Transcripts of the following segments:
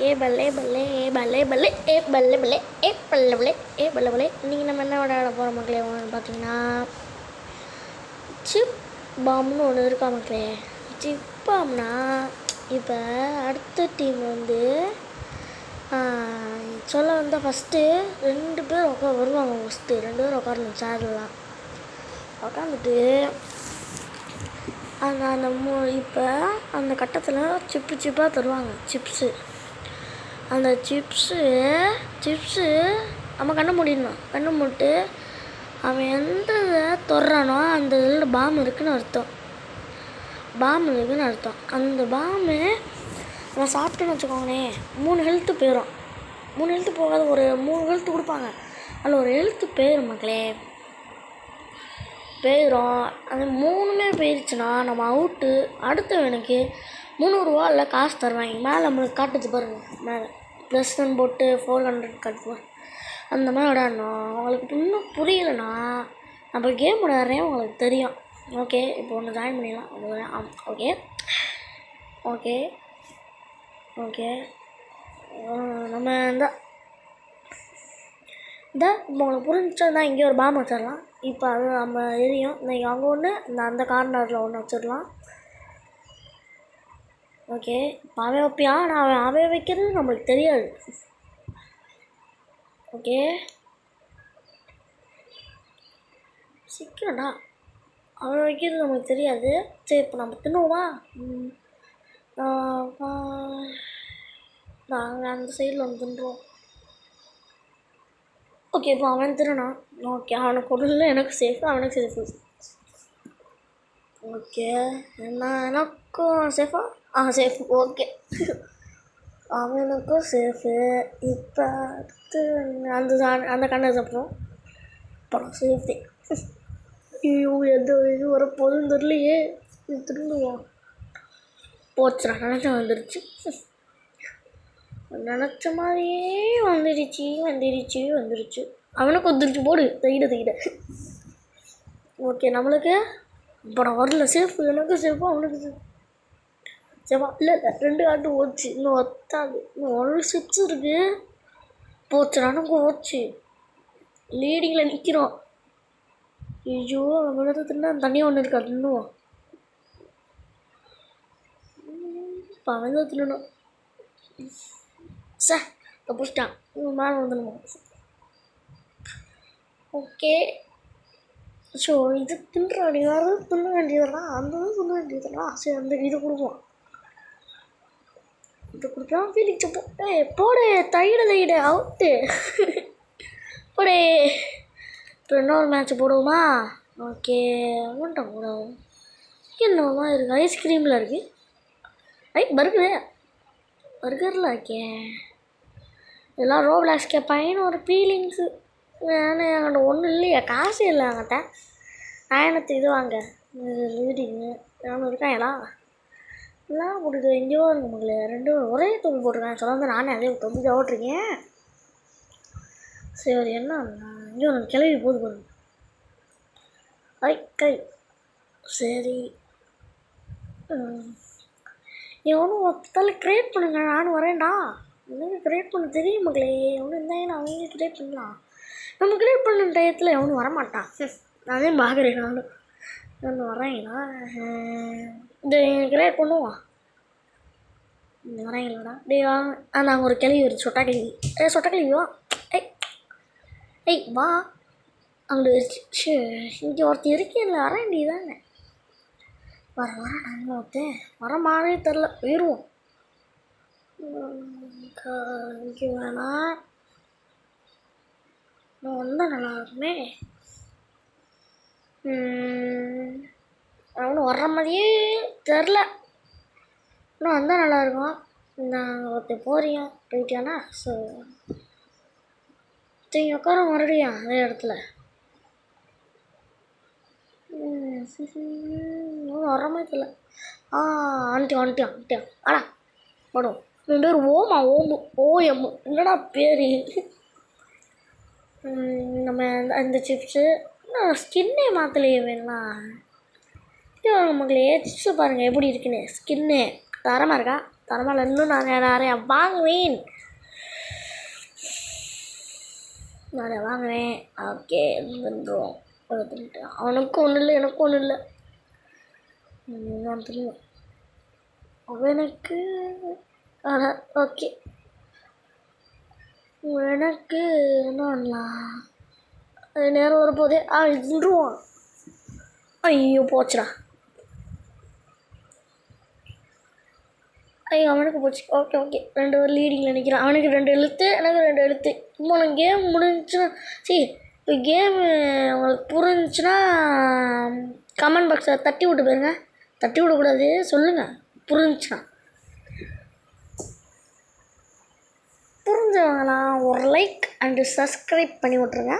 ஏ பல்லே பல்லே ஏ பல்லே பல்லே ஏ பல்லே பல்லே ஏ பல்லே பல்லே ஏ பல்லே பல்லே இன்றைக்கி நம்ம என்ன விளையாட போகிற மக்களே பார்த்தீங்கன்னா சிப் பாம்னு ஒன்று இருக்கா மக்களே. சிப் பாம்னா இப்போ அடுத்த டீம் வந்து சொல்ல வந்தால் ஃபஸ்ட்டு 2 பேர் வருவாங்க. ஃபஸ்ட்டு 2 பேர் உட்காரணும் சேர்லாம் உட்காந்துட்டு இப்போ அந்த கட்டத்தில் சிப்பாக தருவாங்க சிப்ஸு. அந்த சிப்ஸு நம்ம கண்ணை மூடிடணும். கண்ணை மூட்டு அவன் எந்த தொடுறானோ அந்த இதில் பாம் இருக்குதுன்னு அர்த்தம். அந்த பாம்பு நம்ம சாப்பிட்டோன்னு வச்சுக்கோங்களேன் 3 ஹெல்த்து போயிடும். 3 ஹெல்த்து போகாது, ஒரு 3 ஹெல்த்து கொடுப்பாங்க. அதில் ஒரு ஹெல்த்து போயிடும் மக்களே. போயிடும். அது 3மே போயிடுச்சுன்னா நம்ம அவுட்டு. அடுத்தவனுக்கு 300 ரூபா இல்லை காசு தருவாங்க. மேலே நம்மளுக்கு காட்டுச்சு பாருங்கள், மேலே +1 போட்டு 400 காட்டுது. அந்த மாதிரி விளையாடணும். உங்களுக்கு இன்னும் புரியலைன்னா நம்ம கேம் விளையாடுறேன் உங்களுக்கு தெரியும். ஓகே, இப்போ ஒன்று ஜாயின் பண்ணிடலாம். ஓகே ஓகே ஓகே நம்ம இந்த இப்போ உங்களுக்கு புரிஞ்சா தான் இங்கே ஒரு பாம்பு வச்சிடலாம். இப்போ அது நம்ம எரியும். இன்றைக்கி அங்கே ஒன்று அந்த கார்னரில் ஒன்று வச்சிடலாம். ஓகே, இப்போ அவன் வைப்பியான். நான் அவன் வைக்கிறது நம்மளுக்கு தெரியாது. ஓகே, சீக்கிரம்டா. அவன் வைக்கிறது நம்மளுக்கு தெரியாது. சரி, இப்போ நம்ம தின்னுவோமா? நாங்கள் அந்த சைடில் வந்து தின்றுவோம். ஓகே, இப்போ அவன் திருனான். ஓகே, அவனுக்கு ஒன்றும் எனக்கு சேஃபு, அவனுக்கு சேஃபு. ஓகே, எனக்கும் சேஃபா? சேஃபு. ஓகே, அவனுக்கும் சேஃபு. இப்போ அடுத்து அந்த கண்ணை சாப்பிட்றோம். அப்புறம் சேஃப்டி. ஐயோ, எந்த இது வர போதும் தெரியலையே. திரும்புவோம். போச்சுடா, நினச்சா வந்துடுச்சு. நினச்ச மாதிரியே வந்துடுச்சு. அவனுக்கு வந்துடுச்சு. போடு தைட. ஓகே, நம்மளுக்கு இப்போ நான் வரல. சேஃபு. எனக்கு சேஃபா, அவனுக்கு சேஃபா. இல்லை 2 ஆட்டு போச்சு. இன்னும் ஒத்தாது. இன்னும் 1 சிப்ஸ் இருக்குது. போச்சு, எனக்கு போச்சு. லீடிங்கில் நிற்கிறோம். ஐயோ, அவன் தின்னா தனியாக ஒன்று இருக்காது. இன்னும் இப்போ அவன் தான் தின்னணும். சார் தப்பிச்சிட்டான். மேலே வந்துடணும். ஓகே, ஸோ இது தின்ற வேண்டியதாக தின்ன வேண்டியதெல்லாம் அந்த தின்ன வேண்டியதெல்லாம். சரி, அந்த இது கொடுப்போம். இது கொடுத்தா ஃபீலிங்ஸ் போடு தைட அவுட்டு. போடே. இப்போ இன்னொரு மேட்ச் போடுவோமா? ஓகே, ஒன்றை போடுவோம். என்னமா இருக்குது? ஐஸ்கிரீமில் இருக்குது. பர்கரில் இருக்கே. இதெல்லாம் ரோப்ளாக்ஸ் கேட்பாயின்னு ஒரு ஃபீலிங்ஸு. என்கிட்ட ஒன்றும் இல்லையா, காசு இல்லை என்கிட்ட. நான் இது வாங்க ரீடிங்கு எவ்வளோ இருக்காங்களா எல்லாம் போட்டுட்டு எங்கேயோ இருக்க முடியல. 2 ஒரே தொம்பி போட்டிருக்கேன். சொல்ல வந்து நானே அதே தொம்பி தான் ஓட்டிருக்கேன். சரி, என்ன இங்கே ஒன்று கிளவி போது பாருங்க. கை சரி, எவனும் ஒருத்தால க்ரியேட் பண்ணுங்க. நானும் வரேன்டா. எனக்கு க்ரியேட் பண்ண தெரியும் மக்களே. எவனும் இருந்தாங்க அவங்க க்ரியேட் பண்ணலாம். நம்ம க்ரியேட் பண்ண டயத்தில் எவனும் வரமாட்டான். நானே பார்க்குறேன். நானும் வரேங்களா? இந்த க்ரியேட் பண்ணுவான். இந்த வரேங்களாடா டே வாங்க. நாங்கள் ஒரு கிளவி வருது. சொட்டா கிளவி வா. ஏய் வா. அங்கே இங்கே ஒருத்தர் இருக்கேன்ல, வரேன்டி தானே. வர நாங்கள் ஒருத்தன் வர மாதிரி தெரில. போயிடுவோம். இங்கே வேணாம். நான் வந்தால் நல்லா இருக்குமே. அவனும் வர்ற மாதிரியே தெரில. இன்னும் வந்தால் நல்லாயிருக்கும். நாங்கள் ஒருத்தர் போயிட்டியானா? ஸோ சரி, உட்கார மறுபடியும் அதே இடத்துல. வர மாதிரி தெரியல. வந்துட்டியான். ஆடா படும். என் பேர் ஓஎம் என்னடா பேர். நம்ம அந்த சிப்ஸு இன்னும் ஸ்கின்னே மாற்றலையே. வேணாம் மக்களே, சிப்ஸை பாருங்கள் எப்படி இருக்குன்னு. ஸ்கின்னு தரமாக இருக்கா? தரமால இன்னும் நிறையா வாங்குவேன். நிறையா வாங்குவேன். ஓகே வந்துடும். அவனுக்கும் ஒன்றும் இல்லை, எனக்கும் ஒன்றும் இல்லை. நான் தெரியும் அவனுக்கு. ஓகே எனக்கு என்ன பண்ணலாம்? அது நேரம் வரப்போதே இதுருவான். ஐயோ போச்சுடா. ஐயோ அவனுக்கு போச்சு. ஓகே ஓகே 2 பேர் லீடிங்கில் நிற்கிறான். அவனுக்கு 2 எழுத்து, எனக்கு 2 எழுத்து. இப்போ உனக்கு கேம் முடிஞ்சுன்னா இப்போ கேமு உங்களுக்கு புரிஞ்சுன்னா கமெண்ட் பாக்ஸில் தட்டி விட்டு போயிருங்க. தட்டி விடக்கூடாது, சொல்லுங்கள் புரிஞ்சுன்னா. புரிஞ்சவங்களாம் ஒரு லைக் அண்டு சப்ஸ்கிரைப் பண்ணி விட்ருங்க.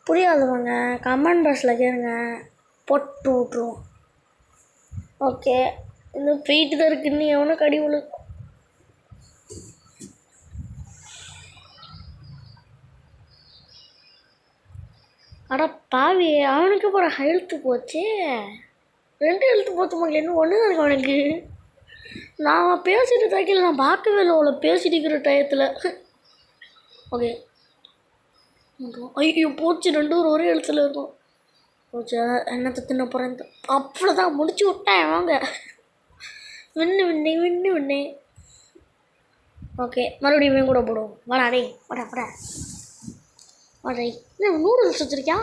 புரியாதவங்க கமெண்ட் பாக்ஸில் கேளுங்க, போட்டு விட்ருவோம். ஓகே இன்னும் போயிட்டு தான் இருக்கு. இன்னும் எவனோ கடி விழு. அட பாவி அவனுக்கு அப்புறம் ஹெல்த்து போச்சு. 2 ஹெல்த்து போச்சு மக்கள். இன்னும் ஒன்று தான் இருக்கு அவனுக்கு. நான் பேசிட்டு தைக்கல, நான் பார்க்கவே இல்லை அவளை பேசிட்டு இருக்கிற டயத்தில். ஓகே ஐயோ போச்சு. 2 பேரும் ஒரே இடத்துல இருக்கும். போச்சு என்னத்தை தின்ன போகிறேன். அவ்வளோதான் முடிச்சு விட்டேன். வாங்க வின்னு. ஓகே மறுபடியும் கூட போடுவோம். வாடா டே வாடா என்ன நூடுல்ஸ் வச்சுருக்கியா?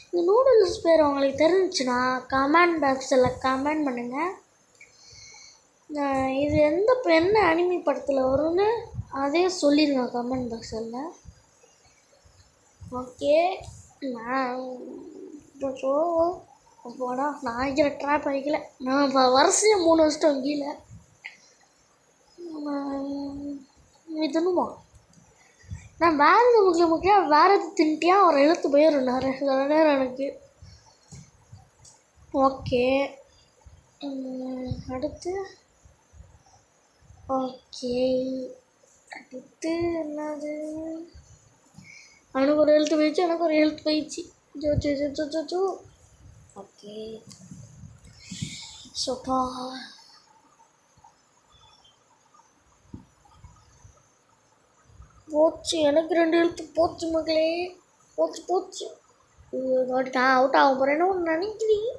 இந்த நூடுல்ஸ் பேர் உங்களுக்கு தெரிஞ்சுன்னா கமெண்ட் பாக்ஸில் கமெண்ட் பண்ணுங்கள். இது என்ன அனிமி படத்தில் வரும்னு அதே சொல்லிடுங்க கமெண்ட் பாக்ஸில். ஓகே நான் போடா நான் வைக்கிற ட்ராப் வைக்கல. நான் இப்போ வரிசையாக 3 வருஷம் கீழே இதுனுமா. நான் வேறு முக்கியம் வேறு எது தின்ட்டியா ஒரு எழுத்து போயிடும் நேரம் எனக்கு. ஓகே அடுத்து ஓகே அடுத்து என்னது? அவனுக்கு ஒரு எழுத்து போயிடுச்சு, எனக்கு ஒரு எழுத்து போயிடுச்சு. ஜோ ஓகே சோப்பா போச்சு. எனக்கு 2 எழுத்து போச்சு மக்களே. போச்சு நான் அவுட் ஆக போகிறேன்னு ஒன்று நினைக்கிறீங்க.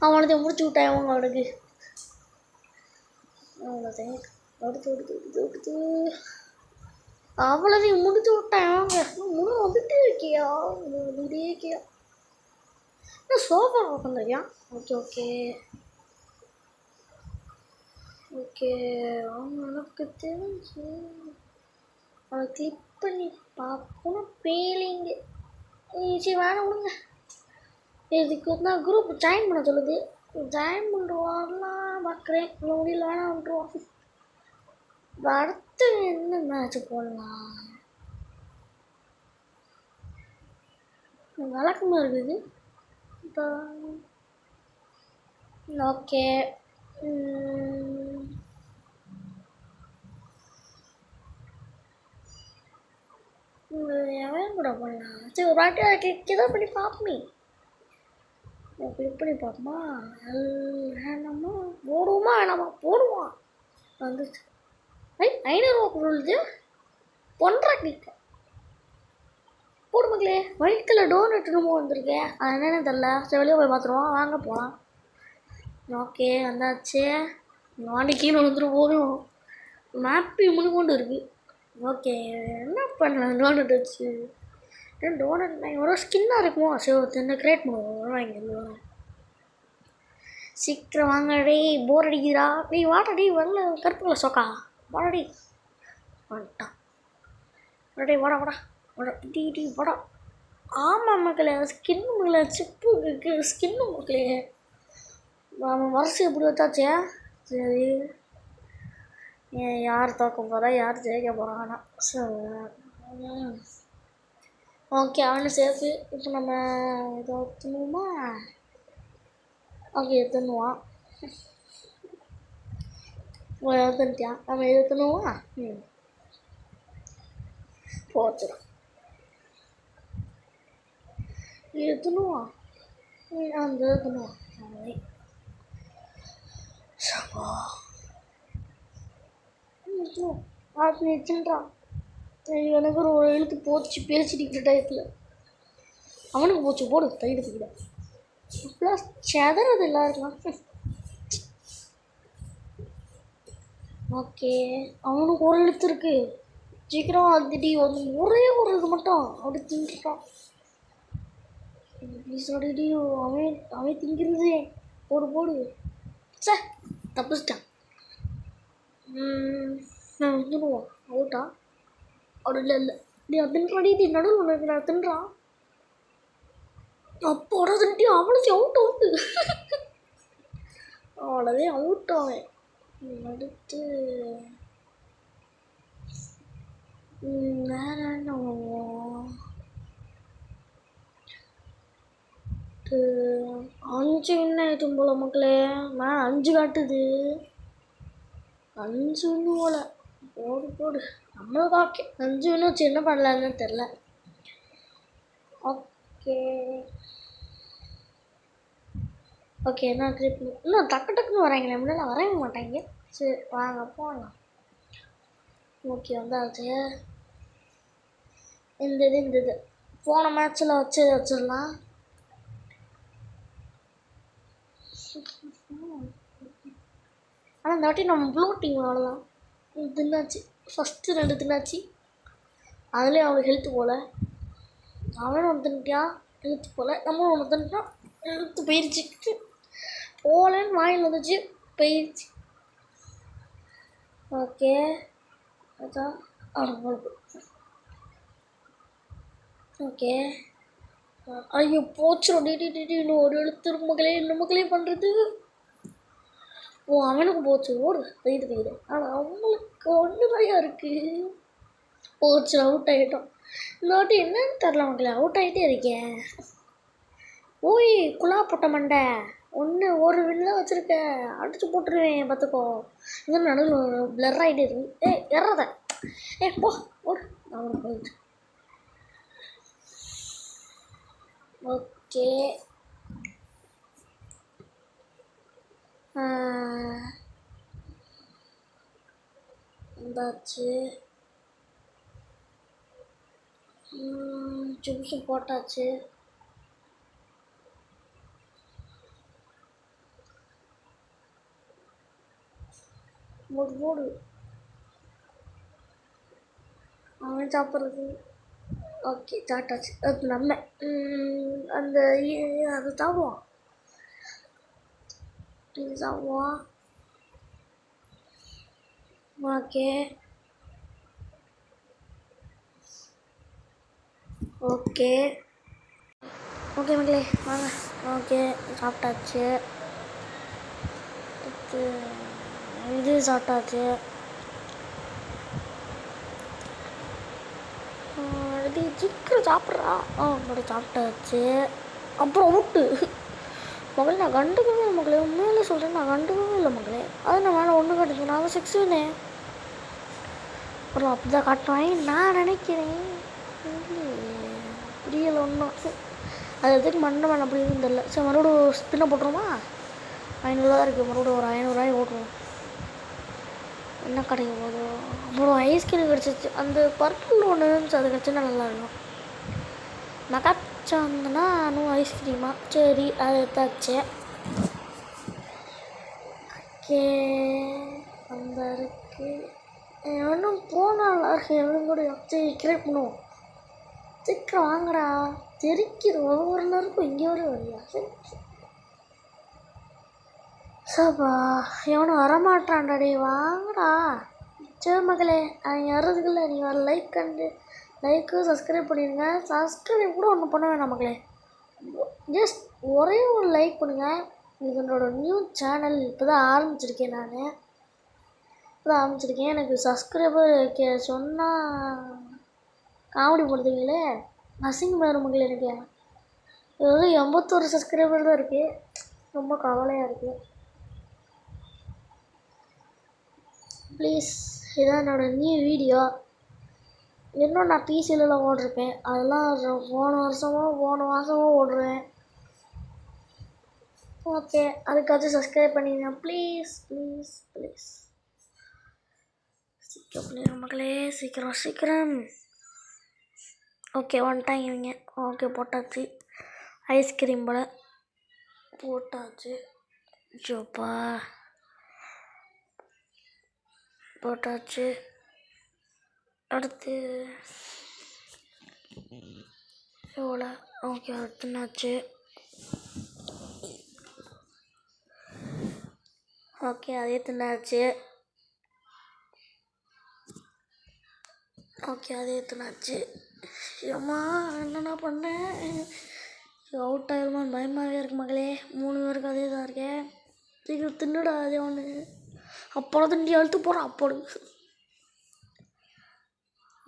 அவனதை முடிச்சு விட்டான் அவனுக்கு. அவ்வளோதான் அடுத்து அவ்வளோதையும் முடிச்சு விட்டேன். அவங்க வந்துட்டே இருக்கியா? இன்னும் சோஃபா உட்காந்துருக்கியா? ஓகே அவனுக்கு தெரிஞ்சு அவனை கிளிக் பண்ணி பார்க்கணும். பேலிங்க சரி வேணாம் விடுங்க. இதுக்கு தான் குரூப் ஜாயின் பண்ண சொல்லுது. ஜாயின் பண்ணுவாங்கலாம் பார்க்குறேன். இல்லை முடியல வேணாம் விட்டுருவோம். அடுத்து என்ன மேட்ச் போடலாம்? வழக்கமாக இருக்குது இப்போ. ஓகே எவன் கூட பண்ணலாம்? சரி ஒரு வாட்டி அதை கிளிக் தான் பண்ணி பார்ப்போமே. கிளிக் பண்ணி பார்ப்போமா? வேணாமா போடுவான் வந்துச்சு. 500 ரூபா கொடுத்து 1.5 கிளிக் போடு மக்களே. வயிற்றில் டோனட் என்னமோ வந்திருக்கேன். அது என்னென்னு தெரில. சரி வெளியே போய் பார்த்துருவோம். வாங்க போகலாம். ஓகே வந்தாச்சு. வாண்டி கீழே வந்துடும் போதும். மேப்பி முன்கொண்டு இருக்குது. ஓகே என்ன பண்ணலாம் டோனட் வச்சு? டோனட் ஒரு ஸ்கின்னாக இருக்குமோ? சரி என்ன கிரியேட் பண்ணுவோம். வாங்கி சீக்கிரம் வாங்க டே. போர் அடிக்குதுடா. டேய் வாடா டே. வரல கருப்புல சோக்கா வாடா டே. வந்துட்டான் டே. வாடா வாடா. ஆமாம் மக்களே ஸ்கின்னு மக்களே. சிப்பு ஸ்கின்னு மக்களே. வருஷம் எப்படி வச்சாச்சே. சரி யார் தோக்க போகிறா யார் ஜெயிக்க போகிறாங்கன்னா சரி ஓகே அவனு சேஃபு. இப்போ நம்ம இதை தின்னுவோமா? ஓகே தின்னுவான். தின்ட்டியான். நம்ம இதை தின்னுவோமா? போச்சுடும். இது தின்னுவான். அந்த தின்னுவான். வச்சுன்றான். எனக்கு ஒரு எழுத்து போச்சு பேசிட்டு டயத்தில். அவனுக்கு போச்சு போடு தைடுத்துக்கிட்ட ப்ளஸ் செதறது எல்லாருக்கலாம். ஓகே அவனுக்கு ஒரு எழுத்து இருக்கு. சீக்கிரம் அதுடி வந்து ஒரே ஒரு இது மட்டும் அப்படி தின்றான். ப்ளீஸ் அடிடி அவன் அவன் திங்கிறது போடு போடு. சே தப்பிச்சிட்டான். நான் வந்துடுவான் அவுட்டா அப்படி இல்லை இல்லை நீ தின்றாடி நடுவில் உனக்கு நான் தின்றான். அப்போட தின்ட்டி அவனுக்கு அவுட்டு அவ்வளோவே அவுட் ஆவேன். அடுத்து வேற என்ன பண்ணுவோம்? 5 வின் ஆயிட்டும் போல மக்களே. நான் 5 காட்டுது. 5 வின்னு போல. போடு போடு நம்மளுக்கு ஓகே. 5 வின்னு வச்சு என்ன பண்ணலான்னு தெரில. ஓகே ஓகே என்ன ட்ரிப் இன்னும் டக்குன்னு வராங்களே. முன்னாடி வரைய மாட்டாங்க. சரி வாங்க போகலாம். ஓகே வந்தாச்சு. இந்த இது போன மேட்ச்சில் வச்சிடலாம். ஆனால் இந்த வாட்டி நம்ம ப்ளூ டீம் அவ்வளோதான். தின்னாச்சு ஃபஸ்ட்டு 2 தின்னாச்சு. அதுலேயும் அவனுக்கு ஹெல்த்து போல். அவனும் ஒன்று தின்ட்டான் ஹெல்த்து போல். நம்மளும் ஒன்று தின்ட்டான் ஹெல்த்து போயிடுச்சு. போகலன்னு வாயில் வந்துச்சு போயிடுச்சு. ஓகே அதான் அவனுக்கு ஓகே. ஐயோ போச்சிடும் இன்னும் ஒரு எழுத்து மகளே பண்ணுறது. ஓ அவனுக்கு போச்சு ஓடு போயிடு. ஆனால் அவங்களுக்கு 1 ரூபாயா இருக்குது. போச்சு அவுட் ஆகிட்டோம். இந்த வாட்டி என்னன்னு தெரில மக்களே அவுட் ஆகிட்டே இருக்கேன். ஓய் குழா போட்ட மண்டை ஒரு வின்னில் வச்சுருக்க அடிச்சு போட்டுருவேன் பார்த்துக்கோ. இந்த நடுவில் பிளர் ஆகிட்டே இருக்கு. எறத போ ஓடு அவனுக்கு போயிட்டு. ஓகே வந்தாச்சு. ஜூஸும் போட்டாச்சு. போடு அவன் சாப்பிட்றது. ஓகே சாப்பிட்டாச்சு. அது நம்ம அந்த அது சாப்பிடுவான். இது சாப்பிடுவான். ஓகே ஓகே ஓகே மக்களே வாங்க. ஓகே சாப்பிட்டாச்சு. இது சாப்பிட்டாச்சு. இது சீக்கிரம் சாப்பிட்றா. அப்படி சாப்பிட்டாச்சு. அப்புறம் அவுட்டு மகளே. நான் கண்டுக்கவே இல்லை மகளே. உண்மையிலே சொல்கிறேன் நான் கண்டுக்கவே இல்லை மகளே. அது நான் மேலே 1 காட்டுச்சு. நான் 6 வினே அப்புறம் அப்படி தான் காட்டுவாங்க நான் நினைக்கிறேன். புரியலை ஒன்றும். அது எதுக்கு மண்டை மேலே அப்படி இருக்குன்னு தெரில. சரி மறுபடியும் ஸ்பின்னை போட்டுருமா? 500 தான் இருக்குது. மறுபடியும் ஒரு 500 ஓட்டுருவோம். என்ன கிடைக்கும் போது அப்புறம் ஐஸ்கிரீம் கிடச்சிச்சு. அந்த பர்பிள் ஒன்று இருந்துச்சு அது கிடச்சின்னா நல்லாயிருக்கும். மகாச்சா இருந்ததுன்னா இன்னும் ஐஸ்கிரீமா சரி அதை எடுத்தாச்சு. ஓகே அந்த இருக்குது இன்னும் போனால் எவ்வளோ கூட சரி கிரியேட் பண்ணுவோம். சீக்கிரம் வாங்கடா தெரிக்குது. ஒவ்வொரு நேரமும் இங்கே வர வரியா? சாப்பா எவனும் வரமாட்டான்டாடி வாங்கடா. சரி மகளே அவங்க வர்றதுக்குள்ள நீங்கள் லைக்கு சப்ஸ்கிரைப் பண்ணிடுங்க. சப்ஸ்கிரைப் கூட ஒன்றும் பண்ண வேணாம் மக்களே. ஜஸ்ட் ஒரே ஒரு லைக் பண்ணுங்கள். இது என்னோட நியூ சேனல் இப்போ தான் ஆரம்பிச்சிருக்கேன். எனக்கு சப்ஸ்கிரைபர் சொன்னால் காமெடி போடுறீங்களே அசிங்கமாக வரும் மக்களே. எனக்கு இது 81 சப்ஸ்கிரைபர் தான் இருக்குது. ரொம்ப கவலையாக இருக்குது. ப்ளீஸ் இதான் என்னோடய நியூ வீடியோ. இன்னும் நான் பிசிலலாம் ஓடிருப்பேன். அதெல்லாம் போன மாதமோ ஓடுறேன். ஓகே, அதுக்காச்சும் சப்ஸ்கிரைப் பண்ணிடுங்க ப்ளீஸ் ப்ளீஸ் ப்ளீஸ். சீக்கிரம் பண்ணிடுங்க மக்களே, சீக்கிரம் சீக்கிரம். ஓகே வந்துட்டாங்க இவங்க. ஓகே போட்டாச்சு. ஐஸ்கிரீம் போல் போட்டாச்சு. ஜோப்பா போட்டாச்சு. அடுத்து எவ்வளோ? ஓகே அடுத்துனாச்சு. ஓகே அதே தின்னாச்சு. ஓகே அதே தின்னாச்சு. ஏம்மா என்னென்ன பண்ணேன், அவுட் ஆகிருமான்னு பயமாகவே இருக்கு மகளே. 3 பேருக்கு அதே தான் இருக்கேன். சீக்கிரம் தின்னுடா அதே ஒன்று. அப்போலாம் திண்டி அழுத்து போகிறான் அப்போடு.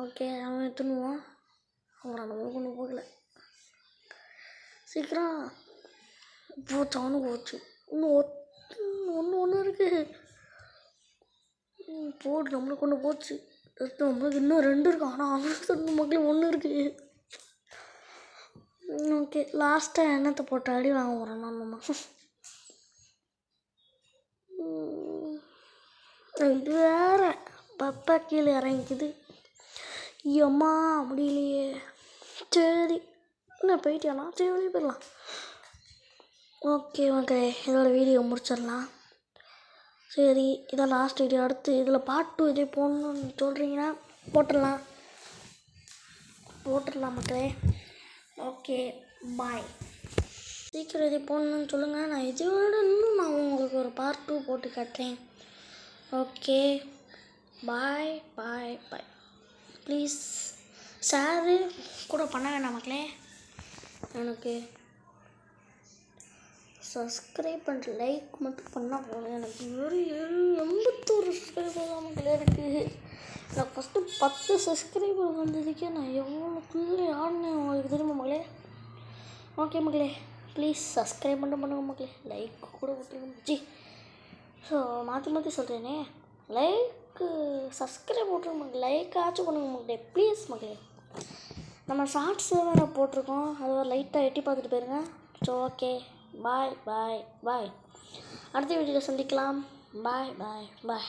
ஓகே அவன் தின்னுவான். அப்புறம் நம்ம கொண்டு போகல. சீக்கிரம் போச்சு, அவனுக்கு போச்சு. இன்னும் ஒன்று இருக்குது. போடு நம்மளுக்கு ஒன்று போச்சு. நம்மளுக்கு இன்னும் 2 இருக்கு. ஆனால் அவனுக்கு மக்களுக்கு 1 இருக்குது. ஓகே லாஸ்ட்டாக எண்ணத்தை போட்டு அடி வாங்க போகிறோம் நம்ம. இது வேறு பப்பா கீழே இறங்கிக்குது. அம்மா முடியலையே. சரி என்ன போயிட்டியாண்ணா? சரி வெளியே போயிடலாம். ஓகே ஓகே இதோட வீடியோ முடிச்சிடலாம். சரி இதான் லாஸ்ட் வீடியோ. அடுத்து இதில் பார்ட் 2 இதே போடணுன்னு சொல்கிறீங்கன்னா போட்டுடலாம் மக்களே. Okay bye. சீக்கிரம் இதே போடணுன்னு சொல்லுங்கள். நான் இதோட இன்னும் நான் உங்களுக்கு ஒரு பார்ட் 2 போட்டு காட்டுறேன். Okay bye bye bye. Please share கூட பண்ண வேண்டாம் மக்களே. எனக்கு சப்ஸ்கிரைப் பண்ணிட்டு லைக் மட்டும் பண்ணால் போதும். எனக்கு வெறும் 81 சப்ஸ்கிரைபர் தான் மக்களே இருக்குது. எனக்கு ஃபஸ்ட்டு 10 சப்ஸ்கிரைபர் வந்ததுக்கே நான் எவ்வளோக்குள்ளே ஆடினேன் உங்களுக்கு தெரியுமா மக்களே. ஓகே மக்களே ப்ளீஸ் சப்ஸ்கிரைப் மட்டும் பண்ணுங்க மக்களே. லைக் கூட விட்டுருங்க ஜி. ஸோ மாற்றி சொல்கிறேனே, லைக்கு சப்ஸ்கிரைப் விட்டுருங்க மக்களே. லைக் ஆச்சும் பண்ணுங்க மக்களே ப்ளீஸ் மக்களே. நம்ம ஷார்ட்ஸ் வேறு போட்டிருக்கோம், அது ஒரு லைட்டாக எட்டி பார்த்துட்டு போயிருங்க. ஸோ ஓகே பாய் பாய் பாய். அடுத்த வீடியோவில் சந்திக்கலாம். பாய் பாய் பாய்.